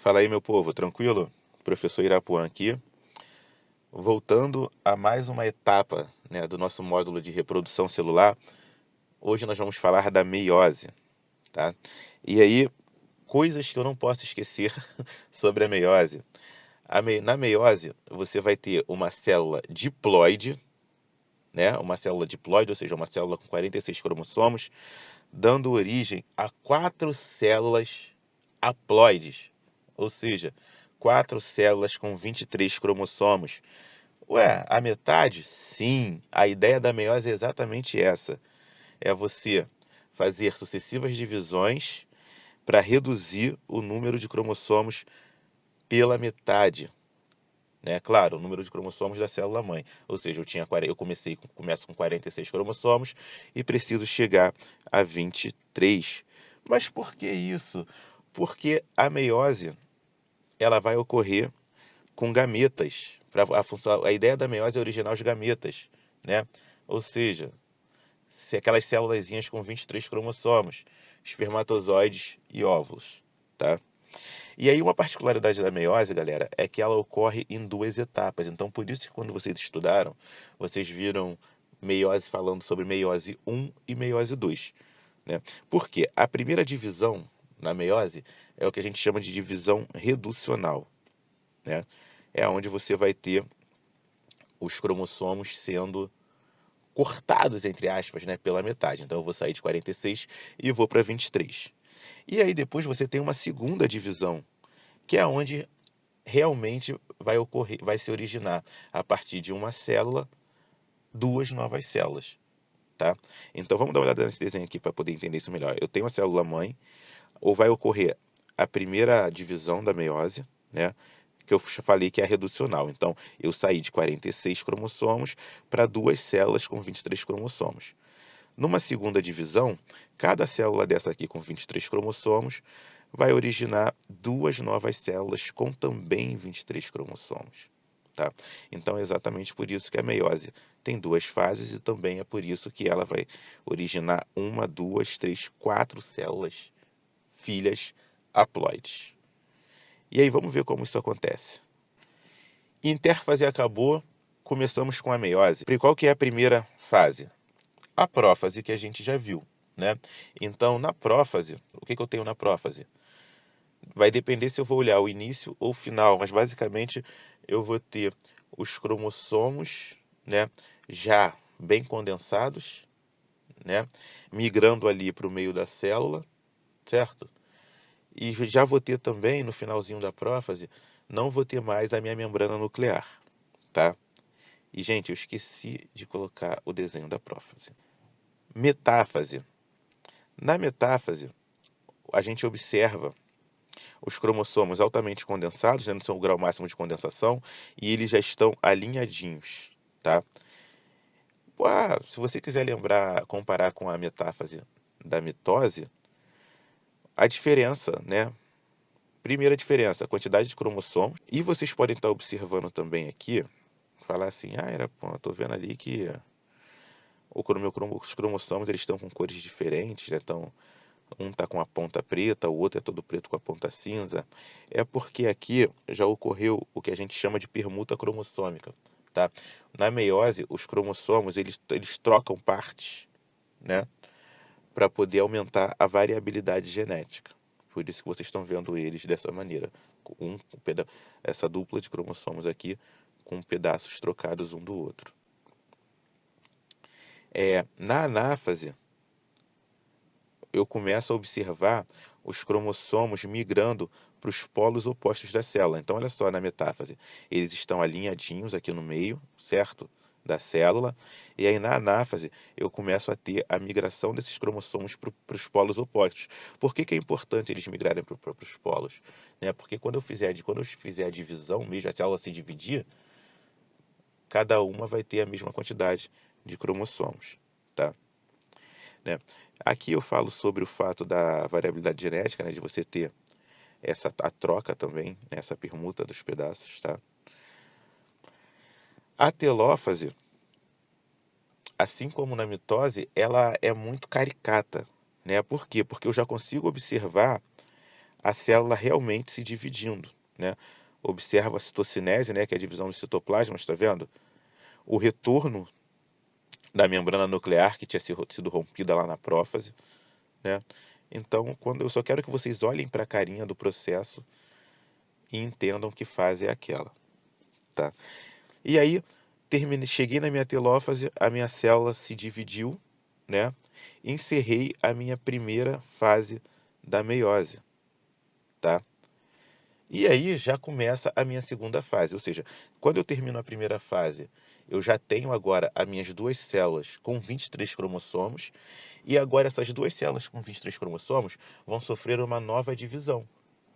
Fala aí, meu povo, tranquilo? Professor Irapuã aqui, voltando a mais uma etapa, né, do nosso módulo de reprodução celular. Hoje nós vamos falar da meiose, tá? E aí, coisas que eu não posso esquecer sobre a meiose. Na meiose, você vai ter uma célula diploide, né? Uma célula diploide, ou seja, uma célula com 46 cromossomos, dando origem a 4 células haploides, ou seja, 4 células com 23 cromossomos. Ué, a metade? Sim, a ideia da meiose é exatamente essa. É você fazer sucessivas divisões para reduzir o número de cromossomos pela metade. Né? Claro, o número de cromossomos da célula mãe. Ou seja, eu começo com 46 cromossomos e preciso chegar a 23. Mas por que isso? Porque a meiose ela vai ocorrer com gametas. A ideia da meiose é originar os gametas, né? Ou seja, se aquelas célulazinhas com 23 cromossomos, espermatozoides e óvulos, tá? E aí uma particularidade da meiose, galera, é que ela ocorre em 2 etapas. Então, por isso que quando vocês estudaram, vocês viram meiose falando sobre meiose 1 e meiose 2, né? Porque a primeira divisão na meiose é o que a gente chama de divisão reducional, né? É onde você vai ter os cromossomos sendo cortados, entre aspas, né, pela metade. Então eu vou sair de 46 e vou para 23. E aí depois você tem uma segunda divisão, que é onde realmente vai se originar a partir de uma célula, 2 novas células, tá? Então vamos dar uma olhada nesse desenho aqui para poder entender isso melhor. Eu tenho a célula mãe, ou vai ocorrer a primeira divisão da meiose, né? Que eu falei que é a reducional. Então, eu saí de 46 cromossomos para 2 células com 23 cromossomos. Numa segunda divisão, cada célula dessa aqui com 23 cromossomos vai originar 2 novas células com também 23 cromossomos. Tá? Então, é exatamente por isso que a meiose tem 2 fases e também é por isso que ela vai originar 1, 2, 3, 4 células filhas haploides. E aí, vamos ver como isso acontece. Interfase acabou, começamos com a meiose. Qual que é a primeira fase? A prófase, que a gente já viu, né? Então, na prófase, o que eu tenho na prófase? Vai depender se eu vou olhar o início ou o final, mas basicamente eu vou ter os cromossomos, né, já bem condensados, né, migrando ali para o meio da célula, certo? E já vou ter também, no finalzinho da prófase, não vou ter mais a minha membrana nuclear, tá? E, gente, eu esqueci de colocar o desenho da prófase. Metáfase. Na metáfase, a gente observa os cromossomos altamente condensados, né, não são o grau máximo de condensação, e eles já estão alinhadinhos, tá? Se você quiser lembrar, comparar com a metáfase da mitose, a diferença, né? Primeira diferença, a quantidade de cromossomos. E vocês podem estar observando também aqui, falar assim, pô, tô vendo ali que os cromossomos eles estão com cores diferentes, né? Então, um está com a ponta preta, o outro é todo preto com a ponta cinza. É porque aqui já ocorreu o que a gente chama de permuta cromossômica, tá? Na meiose, os cromossomos eles trocam partes, né? Para poder aumentar a variabilidade genética. Por isso que vocês estão vendo eles dessa maneira. Essa dupla de cromossomos aqui com pedaços trocados um do outro. Na anáfase, eu começo a observar os cromossomos migrando para os polos opostos da célula. Então, olha só, na metáfase, eles estão alinhadinhos aqui no meio, certo? Da célula. E aí, na anáfase, eu começo a ter a migração desses cromossomos para os polos opostos. Por que é importante eles migrarem para os polos? Né? Porque quando eu fizer a divisão, mesmo a célula se dividir, cada uma vai ter a mesma quantidade de cromossomos, tá? Né? Aqui eu falo sobre o fato da variabilidade genética, né, de você ter a troca também, né, essa permuta dos pedaços, tá? A telófase, assim como na mitose, ela é muito caricata, né? Por quê? Porque eu já consigo observar a célula realmente se dividindo, né? Observa a citocinese, né, que é a divisão dos citoplasmas, está vendo? O retorno da membrana nuclear que tinha sido rompida lá na prófase, né? Então, quando eu só quero que vocês olhem para a carinha do processo e entendam que fase é aquela, tá? E aí, cheguei na minha telófase, a minha célula se dividiu, né? Encerrei a minha primeira fase da meiose, tá? E aí já começa a minha segunda fase, ou seja, quando eu termino a primeira fase, eu já tenho agora as minhas duas células com 23 cromossomos, e agora essas duas células com 23 cromossomos vão sofrer uma nova divisão.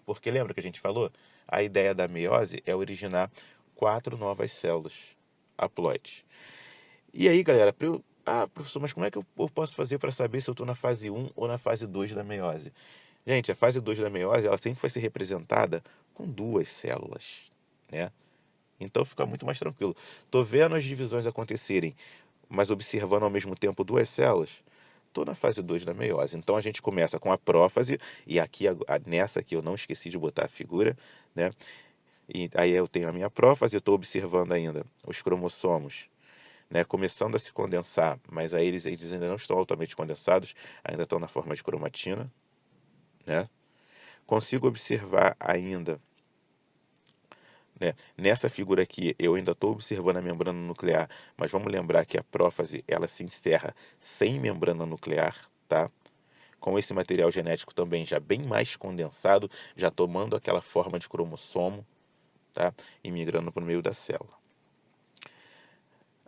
Porque lembra que a gente falou? A ideia da meiose é originar 4 novas células haploides. E aí, galera, professor, mas como é que eu posso fazer para saber se eu estou na fase 1 ou na fase 2 da meiose? Gente, a fase 2 da meiose, ela sempre vai ser representada com duas células, né? Então fica muito mais tranquilo. Tô vendo as divisões acontecerem, mas observando ao mesmo tempo duas células, tô na fase 2 da meiose. Então a gente começa com a prófase, e aqui nessa aqui eu não esqueci de botar a figura, né? E aí eu tenho a minha prófase, eu estou observando ainda os cromossomos, né, começando a se condensar, mas aí eles ainda não estão altamente condensados, ainda estão na forma de cromatina, né? Consigo observar ainda, né, nessa figura aqui, eu ainda estou observando a membrana nuclear, mas vamos lembrar que a prófase ela se encerra sem membrana nuclear, tá? Com esse material genético também já bem mais condensado, já tomando aquela forma de cromossomo, tá? E migrando para o meio da célula.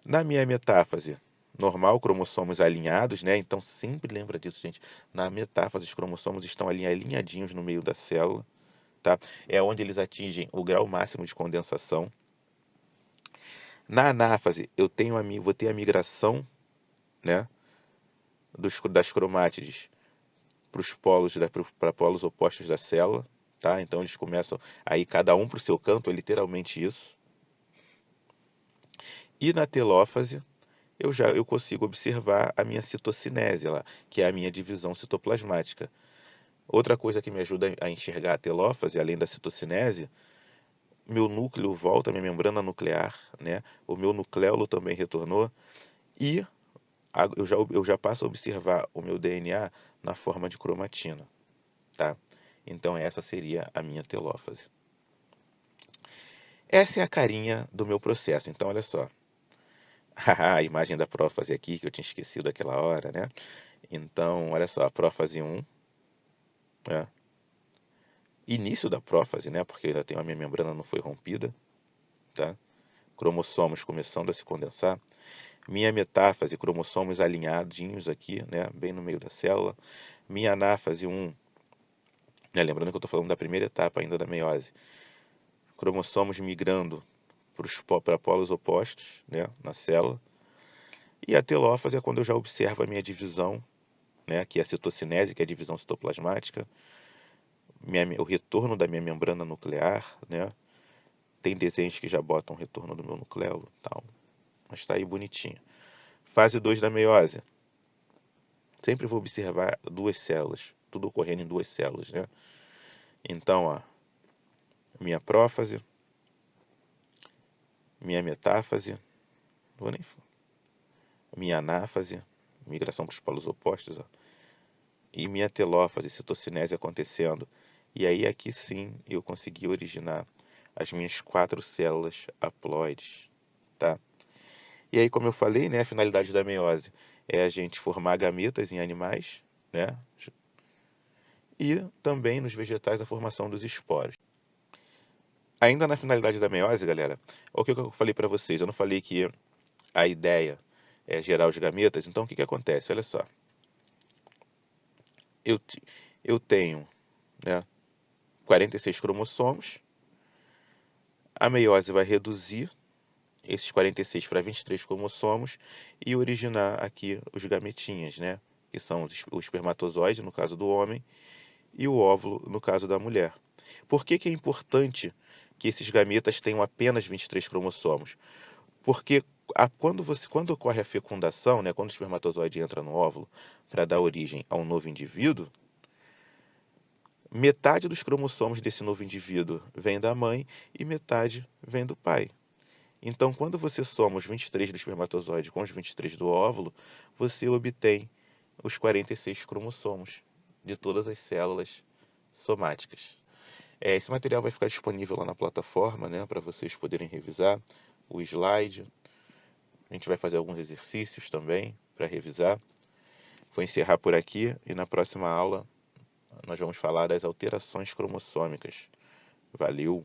Na minha metáfase normal, cromossomos alinhados, né? Então sempre lembra disso, gente. Na metáfase, os cromossomos estão alinhadinhos no meio da célula, tá? É onde eles atingem o grau máximo de condensação. Na anáfase, vou ter a migração, né, das cromátides para polos opostos da célula, tá? Então eles começam aí cada um para o seu canto, é literalmente isso. E na telófase, eu consigo observar a minha citocinese lá, que é a minha divisão citoplasmática. Outra coisa que me ajuda a enxergar a telófase, além da citocinese, meu núcleo volta, minha membrana nuclear, né? O meu nucleolo também retornou e eu já passo a observar o meu DNA na forma de cromatina, tá? Então essa seria a minha telófase. Essa é a carinha do meu processo. Então olha só, a imagem da prófase aqui que eu tinha esquecido aquela hora, né? Então olha só, a prófase 1, né? Início da prófase, né? Porque ainda tem a minha membrana não foi rompida, tá? Cromossomos começando a se condensar. Minha metáfase, cromossomos alinhadinhos aqui, né? Bem no meio da célula. Minha anáfase 1, né? Lembrando que eu estou falando da primeira etapa ainda da meiose. Cromossomos migrando para polos opostos, né? Na célula. E a telófase é quando eu já observo a minha divisão, né? Que é a citocinese, que é a divisão citoplasmática. O retorno da minha membrana nuclear, né? Tem desenhos que já botam o retorno do meu nucleolo, tal, mas está aí bonitinho. Fase 2 da meiose. Sempre vou observar duas células, tudo ocorrendo em duas células, né? Então, ó, minha prófase, minha metáfase, vou nem, minha anáfase, migração para os polos opostos, ó, e minha telófase, citocinese acontecendo. E aí aqui sim eu consegui originar as minhas 4 células haploides, tá? E aí, como eu falei, né, a finalidade da meiose é a gente formar gametas em animais, né? E também nos vegetais a formação dos esporos. Ainda na finalidade da meiose, galera, o que eu falei para vocês? Eu não falei que a ideia é gerar os gametas, então o que acontece? Olha só. Eu, eu tenho, né, 46 cromossomos, a meiose vai reduzir esses 46 para 23 cromossomos e originar aqui os gametinhas, né? Que são o espermatozoide, no caso do homem, e o óvulo, no caso da mulher. Por que é importante que esses gametas tenham apenas 23 cromossomos? Porque quando ocorre a fecundação, né, quando o espermatozoide entra no óvulo para dar origem a um novo indivíduo, Metade dos cromossomos desse novo indivíduo vem da mãe e metade vem do pai. Então, quando você soma os 23 do espermatozoide com os 23 do óvulo, você obtém os 46 cromossomos de todas as células somáticas. Esse material vai ficar disponível lá na plataforma, né, para vocês poderem revisar o slide. A gente vai fazer alguns exercícios também para revisar. Vou encerrar por aqui e na próxima aula nós vamos falar das alterações cromossômicas. Valeu!